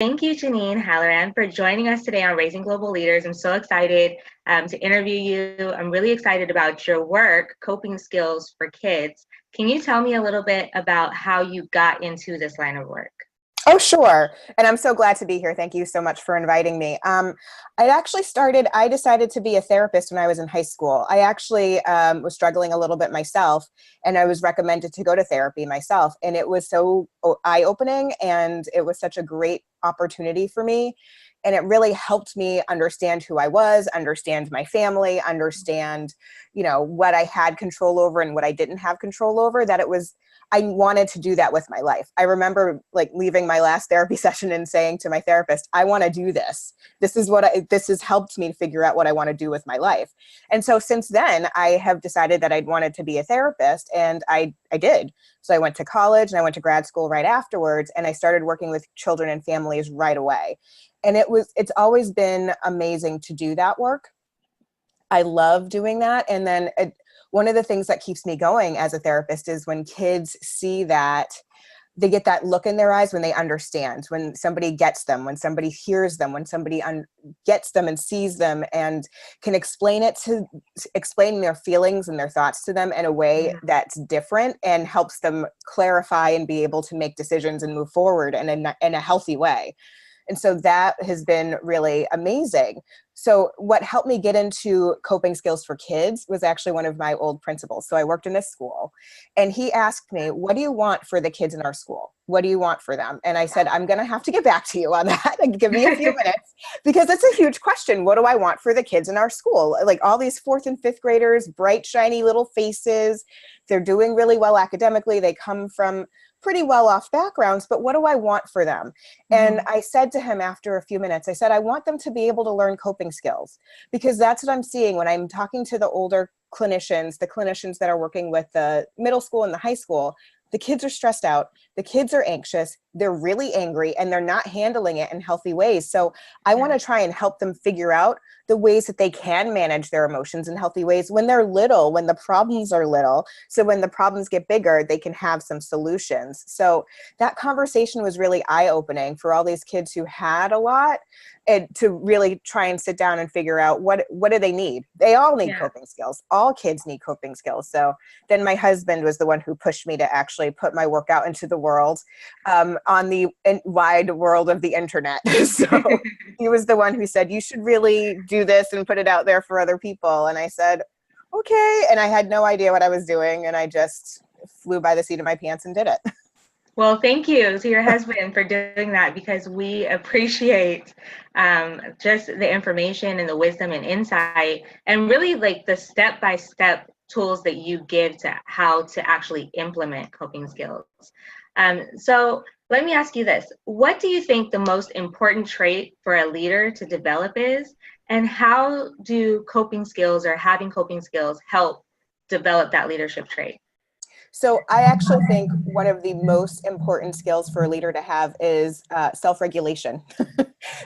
Thank you, Janine Halloran, for joining us today on Raising Global Leaders. I'm so excited to interview you. I'm really excited about your work, Coping Skills for Kids. Can you tell me a little bit about how you got into this line of work? Oh, sure. And I'm so glad to be here. Thank you so much for inviting me. I decided to be a therapist when I was in high school. I actually was struggling a little bit myself, and I was recommended to go to therapy myself. And it was so eye-opening, and it was such a great opportunity for me. And it really helped me understand who I was, understand my family, understand, what I had control over and what I didn't have control over, I wanted to do that with my life. I remember leaving my last therapy session and saying to my therapist, I want to do this. This has helped me figure out what I want to do with my life. And so since then I have decided that I'd wanted to be a therapist, and I did. So I went to college and I went to grad school right afterwards, and I started working with children and families right away. And it's always been amazing to do that work. I love doing that. And then one of the things that keeps me going as a therapist is when kids see that, they get that look in their eyes when they understand, when somebody gets them, when somebody hears them, when somebody gets them and sees them and can explain their feelings and their thoughts to them in a way that's different and helps them clarify and be able to make decisions and move forward in a healthy way. And so that has been really amazing. So what helped me get into coping skills for kids was actually one of my old principals. So I worked in this school, and he asked me, what do you want for the kids in our school? What do you want for them? And I said, I'm going to have to get back to you on that. Give me a few minutes, because it's a huge question. What do I want for the kids in our school? Like all these 4th and 5th graders, bright, shiny little faces. They're doing really well academically. They come from pretty well off backgrounds, but what do I want for them? And I said to him after a few minutes, I said, I want them to be able to learn coping skills, because that's what I'm seeing when I'm talking to the older clinicians, the clinicians that are working with the middle school and the high school. The kids are stressed out. The kids are anxious. They're really angry, and they're not handling it in healthy ways. So I want to try and help them figure out the ways that they can manage their emotions in healthy ways when they're little, when the problems are little. So when the problems get bigger, they can have some solutions. So that conversation was really eye-opening for all these kids who had a lot, and to really try and sit down and figure out what do they need. They all need coping skills. All kids need coping skills. So then my husband was the one who pushed me to actually put my work out into the world, on the wide world of the internet. So he was the one who said, you should really do this and put it out there for other people. And I said, okay. And I had no idea what I was doing, and I just flew by the seat of my pants and did it. Well, thank you to your husband for doing that, because we appreciate just the information and the wisdom and insight, and really like the step-by-step tools that you give to how to actually implement coping skills. So let me ask you this. What do you think the most important trait for a leader to develop is, and how do coping skills or having coping skills help develop that leadership trait? So I actually think one of the most important skills for a leader to have is self-regulation.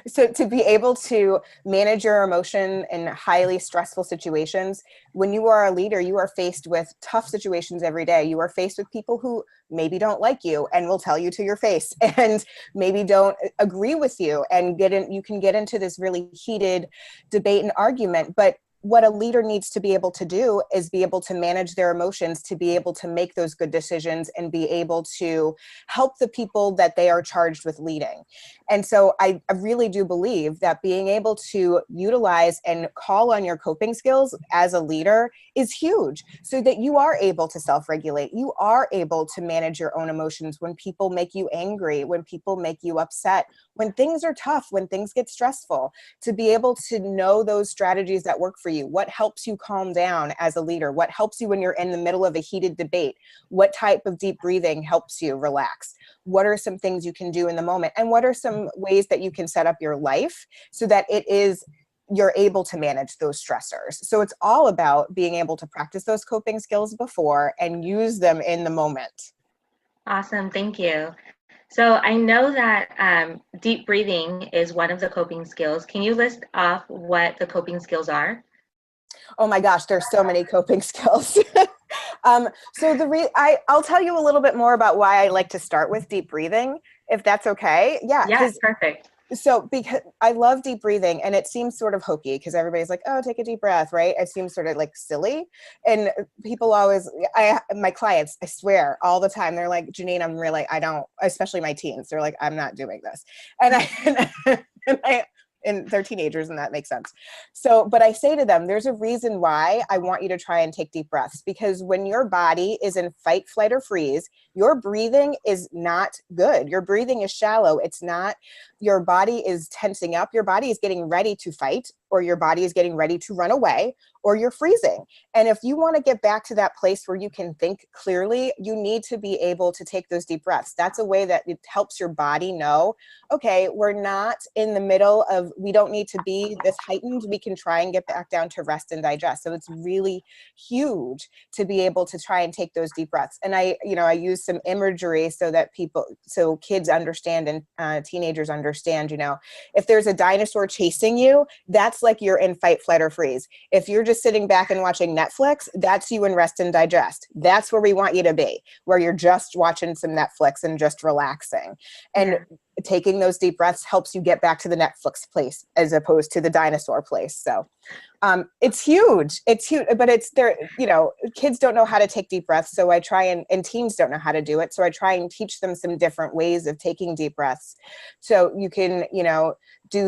So to be able to manage your emotion in highly stressful situations, when you are a leader, you are faced with tough situations every day. You are faced with people who maybe don't like you and will tell you to your face, and maybe don't agree with you, and you can get into this really heated debate and argument. But what a leader needs to be able to do is be able to manage their emotions, to be able to make those good decisions, and be able to help the people that they are charged with leading. And so I really do believe that being able to utilize and call on your coping skills as a leader is huge, so that you are able to self-regulate. You are able to manage your own emotions when people make you angry, when people make you upset, when things are tough, when things get stressful, to be able to know those strategies that work for you. What helps you calm down as a leader? What helps you when you're in the middle of a heated debate? What type of deep breathing helps you relax? What are some things you can do in the moment? And what are some ways that you can set up your life so that you're able to manage those stressors? So it's all about being able to practice those coping skills before and use them in the moment. Awesome, thank you. So I know that deep breathing is one of the coping skills. Can you list off what the coping skills are? Oh my gosh, there's so many coping skills. So I'll tell you a little bit more about why I like to start with deep breathing. if that's okay. Yeah, Yes, perfect. so because I love deep breathing, and it seems sort of hokey because everybody's like, oh, take a deep breath, right? It seems sort of like silly. And people always, my clients, I swear all the time, they're like, Janine, I'm really, I don't, especially my teens, they're like, I'm not doing this. And and they're teenagers, and that makes sense. So, but I say to them, there's a reason why I want you to try and take deep breaths, because when your body is in fight, flight, or freeze, your breathing is not good. Your breathing is shallow. It's not, your body is tensing up. Your body is getting ready to fight, or your body is getting ready to run away, or you're freezing. And if you want to get back to that place where you can think clearly, you need to be able to take those deep breaths. That's a way that it helps your body know, okay, we're not in the middle of, we don't need to be this heightened. We can try and get back down to rest and digest. So it's really huge to be able to try and take those deep breaths. And I use some imagery so that so kids understand, and teenagers understand, if there's a dinosaur chasing you, that's like you're in fight, flight, or freeze. If you're just sitting back and watching Netflix, that's you in rest and digest. That's where we want you to be, where you're just watching some Netflix and just relaxing. And taking those deep breaths helps you get back to the Netflix place as opposed to the dinosaur place. So it's huge. It's huge, but it's there, kids don't know how to take deep breaths. So I try and teens don't know how to do it. So I try and teach them some different ways of taking deep breaths. So you can,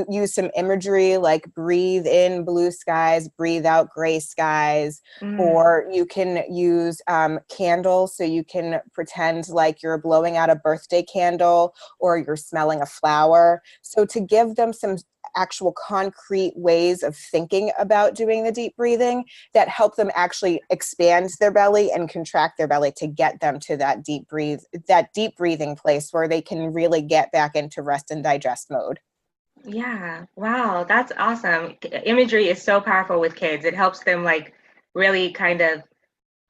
use some imagery like breathe in blue skies, breathe out gray skies, or you can use candles. So you can pretend like you're blowing out a birthday candle, or you're smelling a flower. So to give them some actual concrete ways of thinking about doing the deep breathing that help them actually expand their belly and contract their belly to get them to that deep breathing place where they can really get back into rest and digest mode. Yeah. Wow. That's awesome. Imagery is so powerful with kids. It helps them like really kind of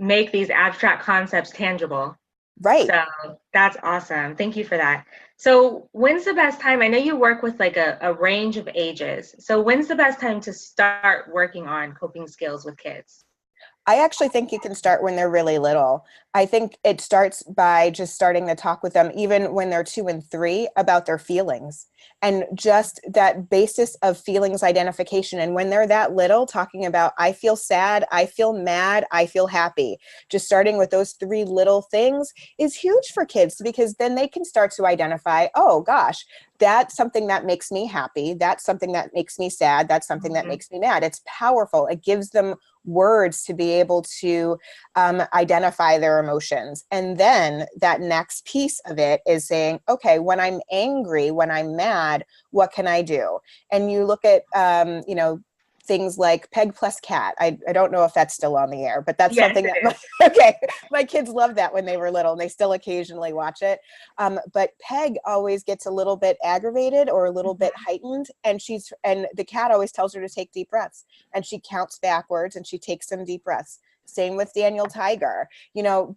make these abstract concepts tangible. Right. So that's awesome. Thank you for that. So when's the best time? I know you work with like a range of ages. So when's the best time to start working on coping skills with kids? I actually think you can start when they're really little. I think it starts by just starting to talk with them, even when they're 2 and 3, about their feelings, and just that basis of feelings identification. And when they're that little, talking about, I feel sad, I feel mad, I feel happy. Just starting with those 3 little things is huge for kids, because then they can start to identify, oh gosh, that's something that makes me happy. That's something that makes me sad. That's something that makes me mad. It's powerful. It gives them words to be able to identify their emotions. And then that next piece of it is saying, okay, when I'm angry, when I'm mad, what can I do? And you look at, things like Peg plus Cat. I don't know if that's still on the air, but that's something that, okay, my kids loved that when they were little, and they still occasionally watch it. But Peg always gets a little bit aggravated or a little bit heightened, and the cat always tells her to take deep breaths, and she counts backwards and she takes some deep breaths. Same with Daniel Tiger,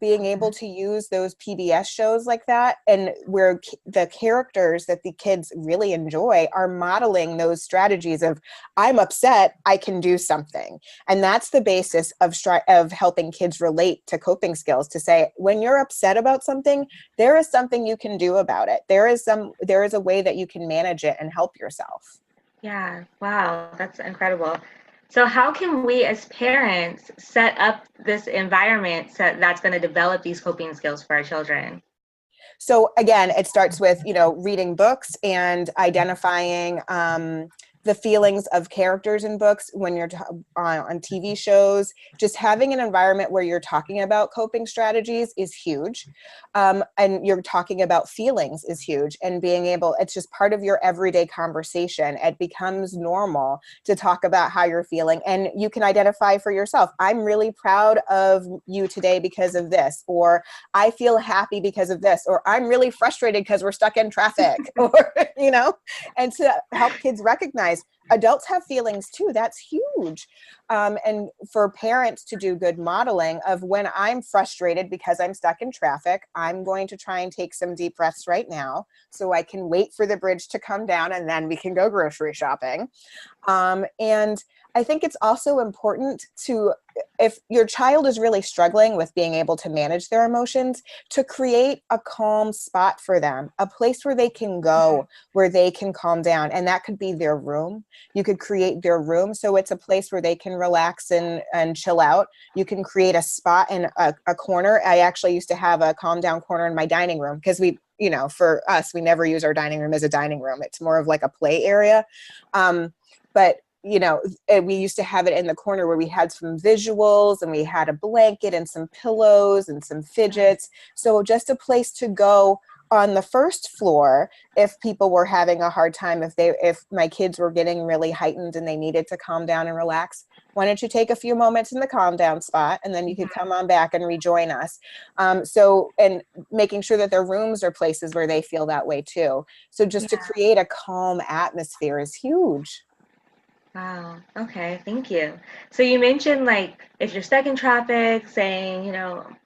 being able to use those PBS shows like that, and where the characters that the kids really enjoy are modeling those strategies of, I'm upset, I can do something. And that's the basis of helping kids relate to coping skills, to say, when you're upset about something, there is something you can do about it. There is a way that you can manage it and help yourself. Yeah. Wow. That's incredible. So how can we as parents set up this environment that's going to develop these coping skills for our children? So again, it starts with, reading books and identifying the feelings of characters in books when you're on TV shows. Just having an environment where you're talking about coping strategies is huge. And you're talking about feelings is huge. And it's just part of your everyday conversation. It becomes normal to talk about how you're feeling, and you can identify for yourself, I'm really proud of you today because of this, or I feel happy because of this, or I'm really frustrated because we're stuck in traffic, or, and to help kids recognize adults have feelings too. That's huge. And for parents to do good modeling of, when I'm frustrated because I'm stuck in traffic, I'm going to try and take some deep breaths right now so I can wait for the bridge to come down, and then we can go grocery shopping. And I think it's also important to if your child is really struggling with being able to manage their emotions, to create a calm spot for them, a place where they can go, where they can calm down. And that could be their room. You could create their room so it's a place where they can relax and chill out. You can create a spot in a corner. I actually used to have a calm down corner in my dining room because for us, we never use our dining room as a dining room. It's more of like a play area. But we used to have it in the corner where we had some visuals and we had a blanket and some pillows and some fidgets. So just a place to go on the first floor if people were having a hard time, if my kids were getting really heightened and they needed to calm down and relax. Why don't you take a few moments in the calm down spot and then you could come on back and rejoin us. And making sure that their rooms are places where they feel that way too. So just to create a calm atmosphere is huge. Wow. Okay. Thank you. So you mentioned like if you're stuck in traffic, saying,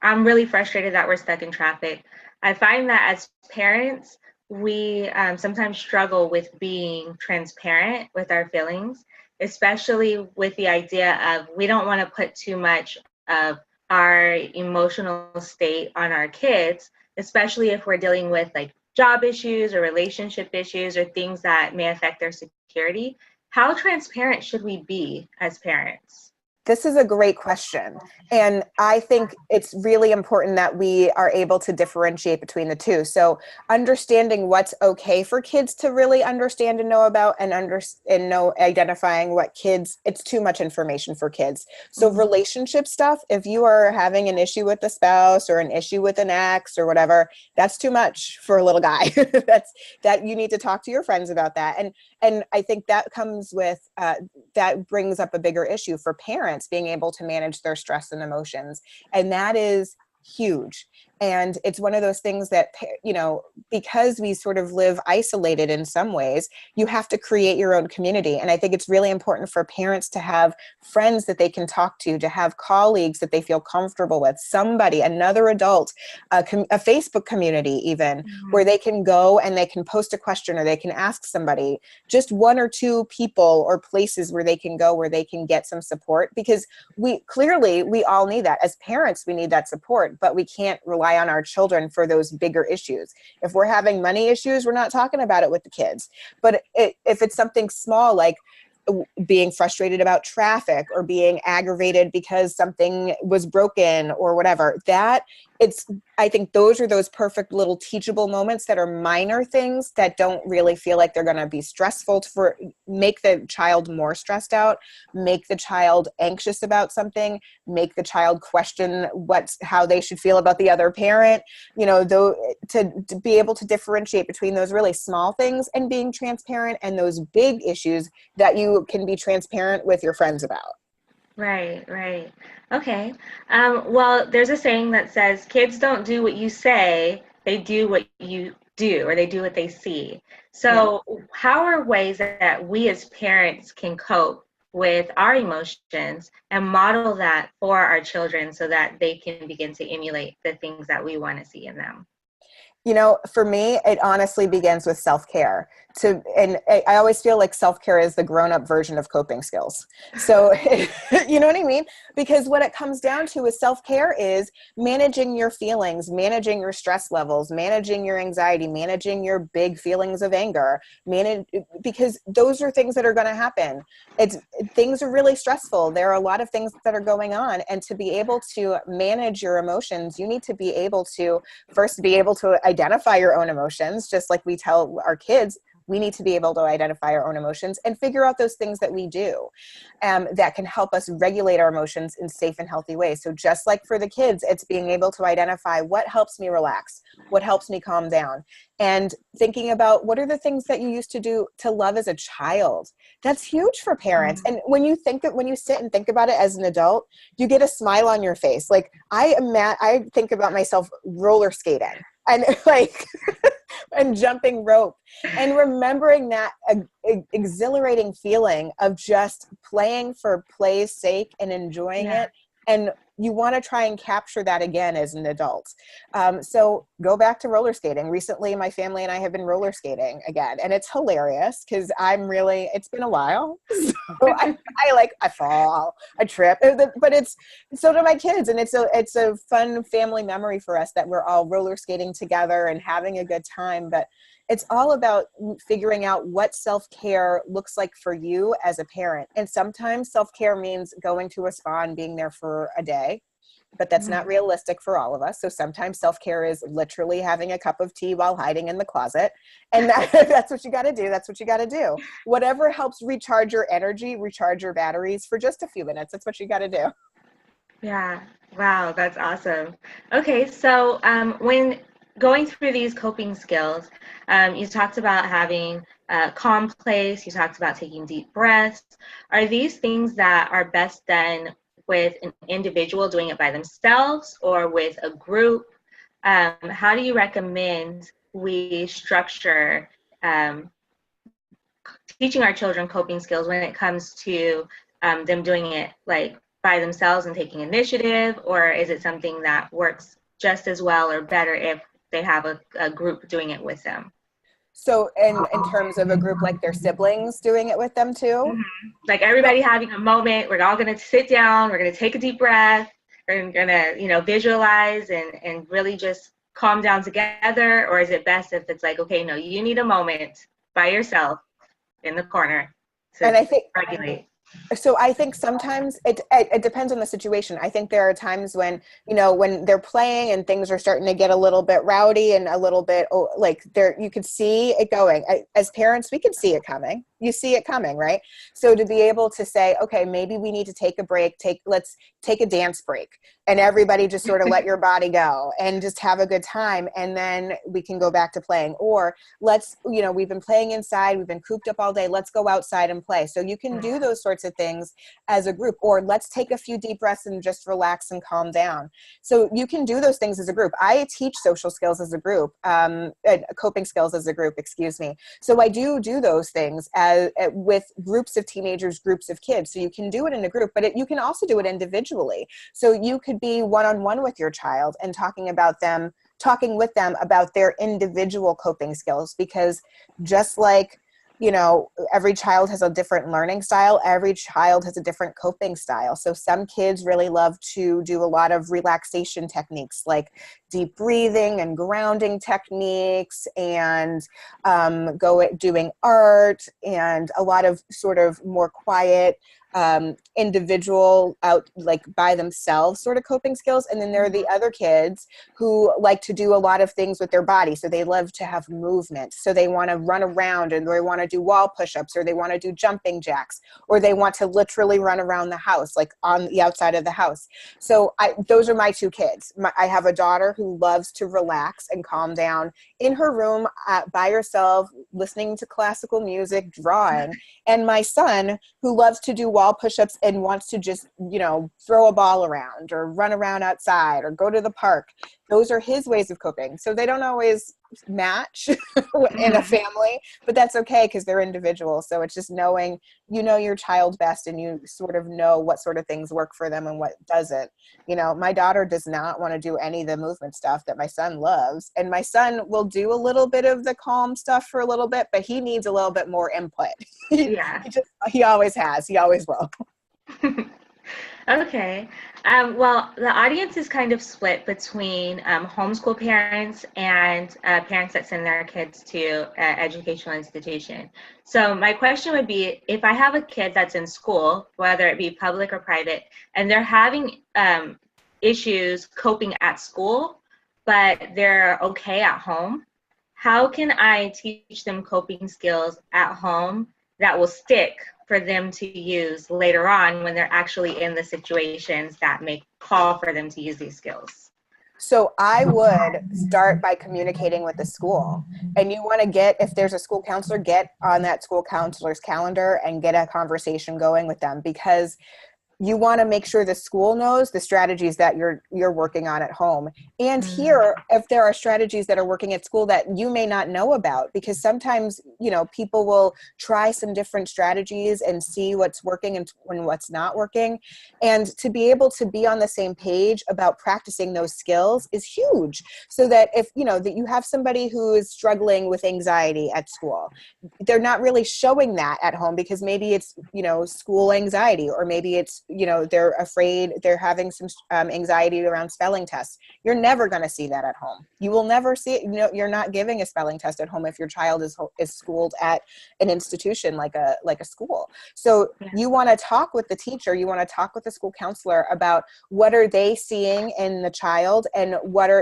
I'm really frustrated that we're stuck in traffic. I find that as parents, we sometimes struggle with being transparent with our feelings, especially with the idea of we don't want to put too much of our emotional state on our kids, especially if we're dealing with like job issues or relationship issues or things that may affect their security. How transparent should we be as parents? This is a great question. And I think it's really important that we are able to differentiate between the two. So understanding what's okay for kids to really understand and know about, and identifying what kids, it's too much information for kids. So relationship stuff, if you are having an issue with a spouse or an issue with an ex or whatever, that's too much for a little guy. that you need to talk to your friends about that. And I think that comes with, that brings up a bigger issue for parents being able to manage their stress and emotions. And that is huge. And it's one of those things that, because we sort of live isolated in some ways, you have to create your own community. And I think it's really important for parents to have friends that they can talk to have colleagues that they feel comfortable with, somebody, another adult, a Facebook community even, where they can go and they can post a question or they can ask somebody, just one or two people or places where they can go, where they can get some support. Because we all need that. As parents, we need that support, but we can't rely on our children for those bigger issues. If we're having money issues, we're not talking about it with the kids. But if it's something small, like being frustrated about traffic or being aggravated because something was broken or whatever, I think those are those perfect little teachable moments that are minor things that don't really feel like they're going to be stressful make the child more stressed out, make the child anxious about something, make the child question how they should feel about the other parent, to be able to differentiate between those really small things and being transparent and those big issues that you can be transparent with your friends about. Right. Okay. Well, there's a saying that says kids don't do what you say, they do what you do, or they do what they see. So how are ways that we as parents can cope with our emotions and model that for our children so that they can begin to emulate the things that we want to see in them? For me, it honestly begins with self-care. And I always feel like self-care is the grown-up version of coping skills. So, you know what I mean? Because what it comes down to is self-care is managing your feelings, managing your stress levels, managing your anxiety, managing your big feelings of anger, because those are things that are going to happen. Things are really stressful. There are a lot of things that are going on. And to be able to manage your emotions, you need to be able to first be able to identify your own emotions, just like we tell our kids. We need to be able to identify our own emotions and figure out those things that we do that can help us regulate our emotions in safe and healthy ways. So just like for the kids, it's being able to identify what helps me relax, what helps me calm down, and thinking about what are the things that you used to do to love as a child. That's huge for parents. And when you sit and think about it as an adult, you get a smile on your face. Like I think about myself roller skating and and jumping rope and remembering that exhilarating feeling of just playing for play's sake and enjoying it. And you want to try and capture that again as an adult. So go back to roller skating. Recently, my family and I have been roller skating again, and it's hilarious because it's been a while. So I fall, I trip, but it's, so do my kids. And it's a fun family memory for us that we're all roller skating together and having a good time. But it's all about figuring out what self-care looks like for you as a parent. And sometimes self-care means going to a spa and being there for a day, but that's not realistic for all of us. So sometimes self-care is literally having a cup of tea while hiding in the closet. And that's what you got to do. That's what you got to do. Whatever helps recharge your energy, recharge your batteries for just a few minutes. That's what you got to do. Yeah. Wow, that's awesome. Okay, so when going through these coping skills, you talked about having a calm place, you talked about taking deep breaths. Are these things that are best done with an individual doing it by themselves or with a group? How do you recommend we structure teaching our children coping skills when it comes to them doing it like by themselves and taking initiative, or is it something that works just as well or better if they have a group doing it with them? So in terms of a group, like their siblings doing it with them too? Like everybody having a moment, we're all going to sit down, we're going to take a deep breath, we're going to, visualize and really just calm down together? Or is it best if it's like, okay, no, you need a moment by yourself in the corner And to I think, regulate? so I think sometimes it depends on the situation. I think there are times when, when they're playing and things are starting to get a little bit rowdy and a little bit like you could see it going. As parents, we can see it coming. You see it coming, right? So to be able to say, okay, maybe we need to take a break, let's take a dance break, and everybody just sort of let your body go and just have a good time. And then we can go back to playing. Or we've been playing inside, we've been cooped up all day, let's go outside and play. So you can do those sorts of things as a group. Or let's take a few deep breaths and just relax and calm down. So you can do those things as a group. I teach social skills as a group, coping skills as a group, excuse me. So I do those things with groups of teenagers, groups of kids. So you can do it in a group, but you can also do it individually. So you could be one-on-one with your child and talking with them about their individual coping skills, because just like, every child has a different learning style. Every child has a different coping style. So some kids really love to do a lot of relaxation techniques like deep breathing and grounding techniques, and doing art and a lot of sort of more quiet individual out like by themselves sort of coping skills. And then there are the other kids who like to do a lot of things with their body. So they love to have movement. So they want to run around and they want to do wall push-ups, or they want to do jumping jacks, or they want to literally run around the house, like on the outside of the house. So those are my two kids. I have a daughter who loves to relax and calm down in her room by herself, listening to classical music, drawing. And my son who loves to do wall push-ups and wants to just, throw a ball around or run around outside or go to the park. Those are his ways of coping. So they don't always match in a family, but that's okay because they're individuals. So it's just knowing, your child best, and you sort of know what sort of things work for them and what doesn't. My daughter does not want to do any of the movement stuff that my son loves. And my son will do a little bit of the calm stuff for a little bit, but he needs a little bit more input. Yeah. He always has. He always will. Okay. Well, the audience is kind of split between homeschool parents and parents that send their kids to educational institution. So my question would be, if I have a kid that's in school, whether it be public or private, and they're having issues coping at school, but they're okay at home, how can I teach them coping skills at home that will stick for them to use later on when they're actually in the situations that may call for them to use these skills? So I would start by communicating with the school. And you want to if there's a school counselor, get on that school counselor's calendar and get a conversation going with them, because You want to make sure the school knows the strategies that you're working on at home, and hear if there are strategies that are working at school that you may not know about, because sometimes, you know, people will try some different strategies and see what's working and what's not working. And to be able to be on the same page about practicing those skills is huge, so that if, you know, that you have somebody who is struggling with anxiety at school, they're not really showing that at home, because maybe it's, you know, school anxiety, or maybe it's, you know, they're afraid, they're having some anxiety around spelling tests. You're never going to see that at home. You will never see it. You know, you're not giving a spelling test at home if your child is schooled at an institution like a school. So you want to talk with the teacher, you want to talk with the school counselor about what are they seeing in the child, and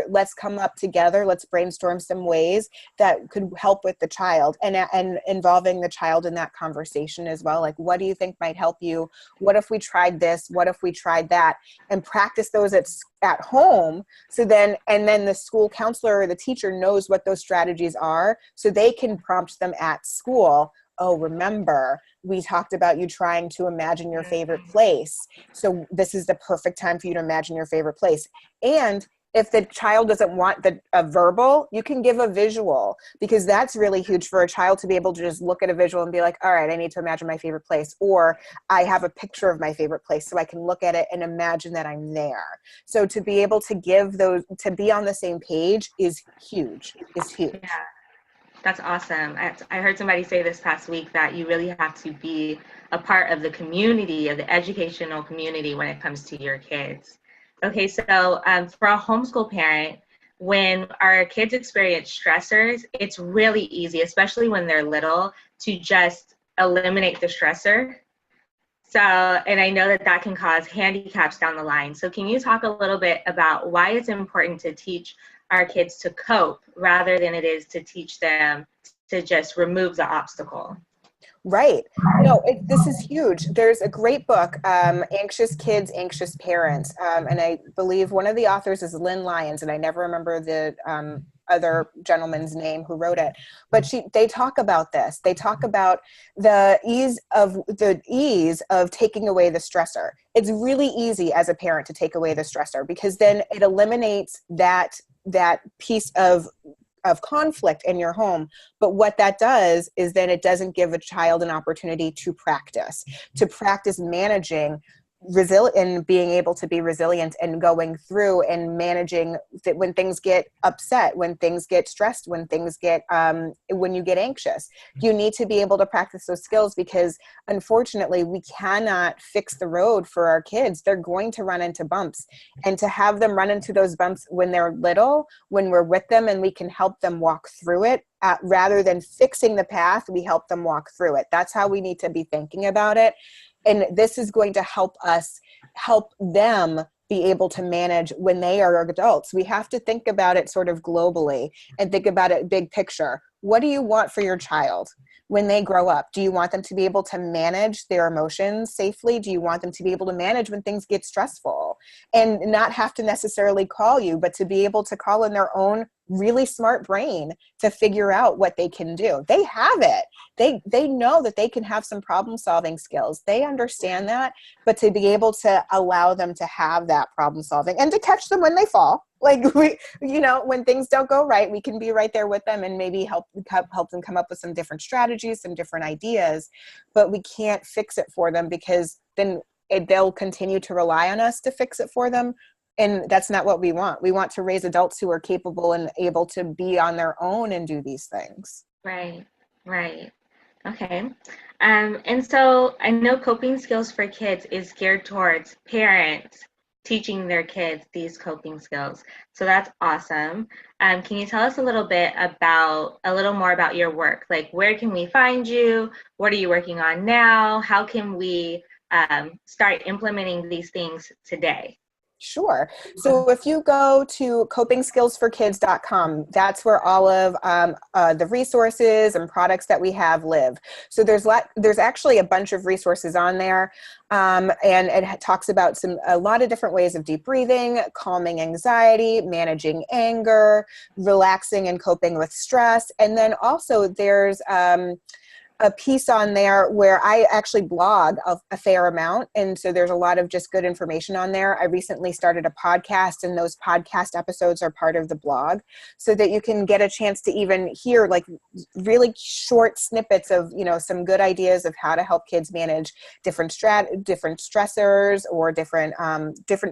let's come up together, let's brainstorm some ways that could help with the child, and involving the child in that conversation as well. Like, what do you think might help you? What if we tried this? What if we tried that? And practice those at home. So then the school counselor or the teacher knows what those strategies are, so they can prompt them at school. Oh, remember, we talked about you trying to imagine your favorite place. So this is the perfect time for you to imagine your favorite place. And if the child doesn't want a verbal, you can give a visual, because that's really huge for a child to be able to just look at a visual and be like, all right, I need to imagine my favorite place, or I have a picture of my favorite place, so I can look at it and imagine that I'm there. So to be able to give those, to be on the same page is huge, Yeah, that's awesome. I heard somebody say this past week that you really have to be a part of the community, of the educational community, when it comes to your kids. Okay, so for a homeschool parent, when our kids experience stressors, it's really easy, especially when they're little, to just eliminate the stressor. So, and I know that that can cause handicaps down the line. So can you talk a little bit about why it's important to teach our kids to cope rather than it is to teach them to just remove the obstacle? Right. No, this is huge. There's a great book, Anxious Kids, Anxious Parents. And I believe one of the authors is Lynn Lyons, and I never remember the other gentleman's name who wrote it. But they talk about this. They talk about the ease of taking away the stressor. It's really easy as a parent to take away the stressor, because then it eliminates that piece of conflict in your home. But what that does is then it doesn't give a child an opportunity to practice managing and being able to be resilient and going through and managing that when things get upset, when things get stressed, when you get anxious. You need to be able to practice those skills, because unfortunately we cannot fix the road for our kids. They're going to run into bumps, and to have them run into those bumps when they're little, when we're with them and we can help them walk through it, rather than fixing the path, we help them walk through it. That's how we need to be thinking about it. And this is going to help them be able to manage when they are adults. We have to think about it sort of globally and think about it big picture. What do you want for your child when they grow up? Do you want them to be able to manage their emotions safely? Do you want them to be able to manage when things get stressful and not have to necessarily call you, but to be able to call in their own really smart brain to figure out what they can do? They have it. They know that they can have some problem solving skills. They understand that, but to be able to allow them to have that problem solving and to catch them when they fall. Like, when things don't go right, we can be right there with them and maybe help them come up with some different strategies, some different ideas, but we can't fix it for them, because then they'll continue to rely on us to fix it for them. And that's not what we want. We want to raise adults who are capable and able to be on their own and do these things. Right. Okay. And so I know coping skills for kids is geared towards parents teaching their kids these coping skills. So that's awesome. Can you tell us a little more about your work? Like, where can we find you? What are you working on now? How can we start implementing these things today? Sure. So if you go to copingskillsforkids.com, that's where all of the resources and products that we have live. So there's actually a bunch of resources on there, and it talks about a lot of different ways of deep breathing, calming anxiety, managing anger, relaxing and coping with stress. And then also there's a piece on there where I actually blog a fair amount. And so there's a lot of just good information on there. I recently started a podcast, and those podcast episodes are part of the blog, so that you can get a chance to even hear like really short snippets of, you know, some good ideas of how to help kids manage different stressors, or different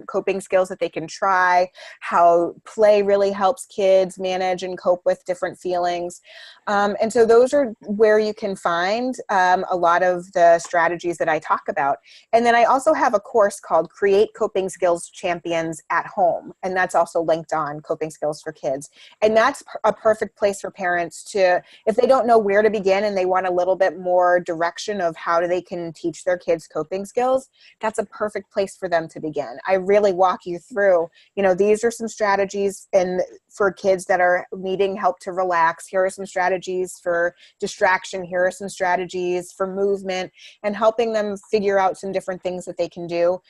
coping skills that they can try, how play really helps kids manage and cope with different feelings. And so those are where you can find a lot of the strategies that I talk about. And then I also have a course called Create Coping Skills Champions at Home. And that's also linked on Coping Skills for Kids. And that's a perfect place for parents to, if they don't know where to begin and they want a little bit more direction of how they can teach their kids coping skills, that's a perfect place for them to begin. I really walk you through, you know, these are some strategies and for kids that are needing help to relax. Here are some strategies for distraction. Here are some strategies for movement, and helping them figure out some different things that they can do.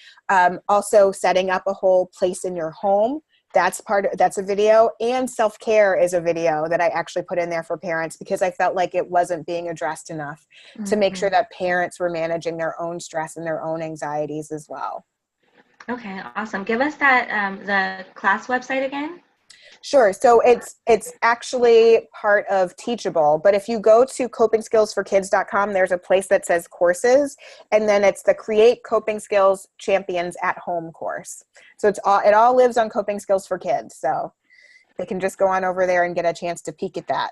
Also setting up a whole place in your home. That's a video, and self-care is a video that I actually put in there for parents, because I felt like it wasn't being addressed enough to make sure that parents were managing their own stress and their own anxieties as well. Okay, awesome. Give us that the class website again. Sure. So it's actually part of Teachable, but if you go to copingskillsforkids.com, there's a place that says courses, and then it's the Create Coping Skills Champions at Home course. So it all lives on Coping Skills for Kids. So they can just go on over there and get a chance to peek at that.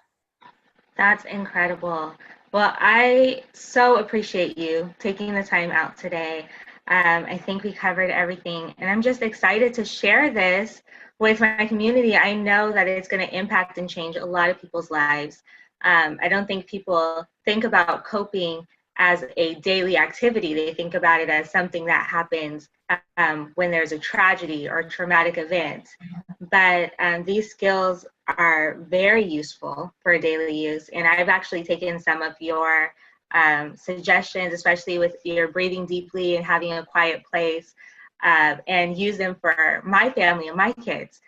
That's incredible. Well, I so appreciate you taking the time out today. I think we covered everything, and I'm just excited to share this with my community. I know that it's going to impact and change a lot of people's lives. I don't think people think about coping as a daily activity. They think about it as something that happens when there's a tragedy or a traumatic event. But these skills are very useful for daily use. And I've actually taken some of your suggestions, especially with your breathing deeply and having a quiet place, and use them for my family and my kids.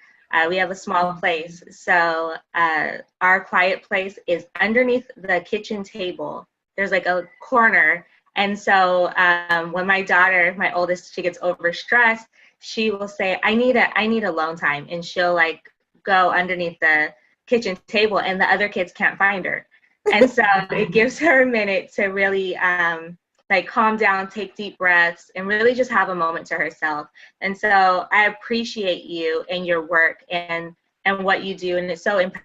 We have a small place, so our quiet place is underneath the kitchen table. There's like a corner, and so when my daughter, my oldest, she gets overstressed, she will say, I need alone time," and she'll like go underneath the kitchen table, and the other kids can't find her. And so it gives her a minute to really like calm down, take deep breaths, and really just have a moment to herself. And so I appreciate you and your work and what you do. And it's so impactful.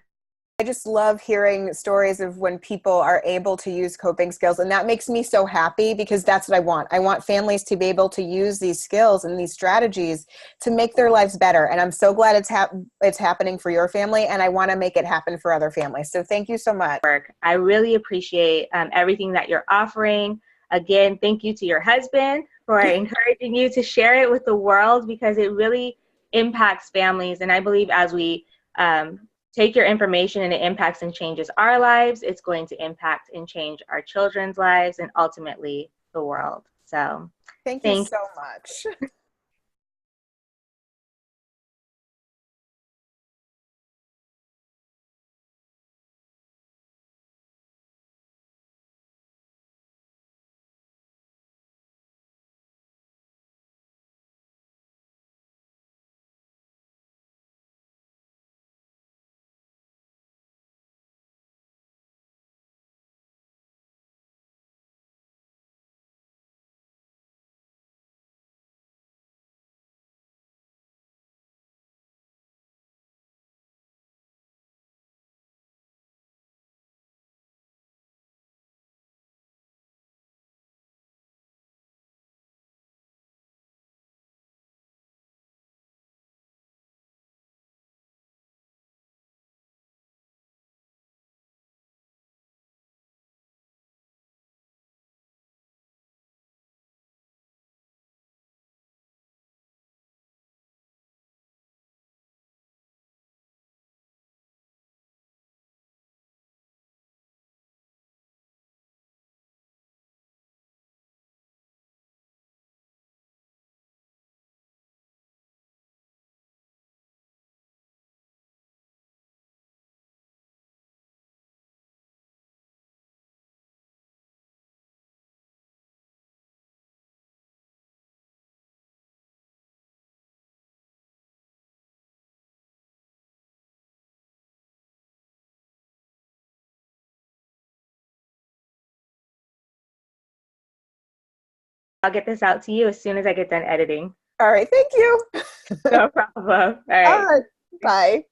I just love hearing stories of when people are able to use coping skills, and that makes me so happy, because that's what I want. I want families to be able to use these skills and these strategies to make their lives better. And I'm so glad it's happening for your family, and I want to make it happen for other families. So thank you so much. I really appreciate everything that you're offering. Again, thank you to your husband for encouraging you to share it with the world, because it really impacts families. And I believe as we take your information and it impacts and changes our lives, it's going to impact and change our children's lives and ultimately the world. So thank you so much. I'll get this out to you as soon as I get done editing. All right. Thank you. No problem. All All right. right. Bye.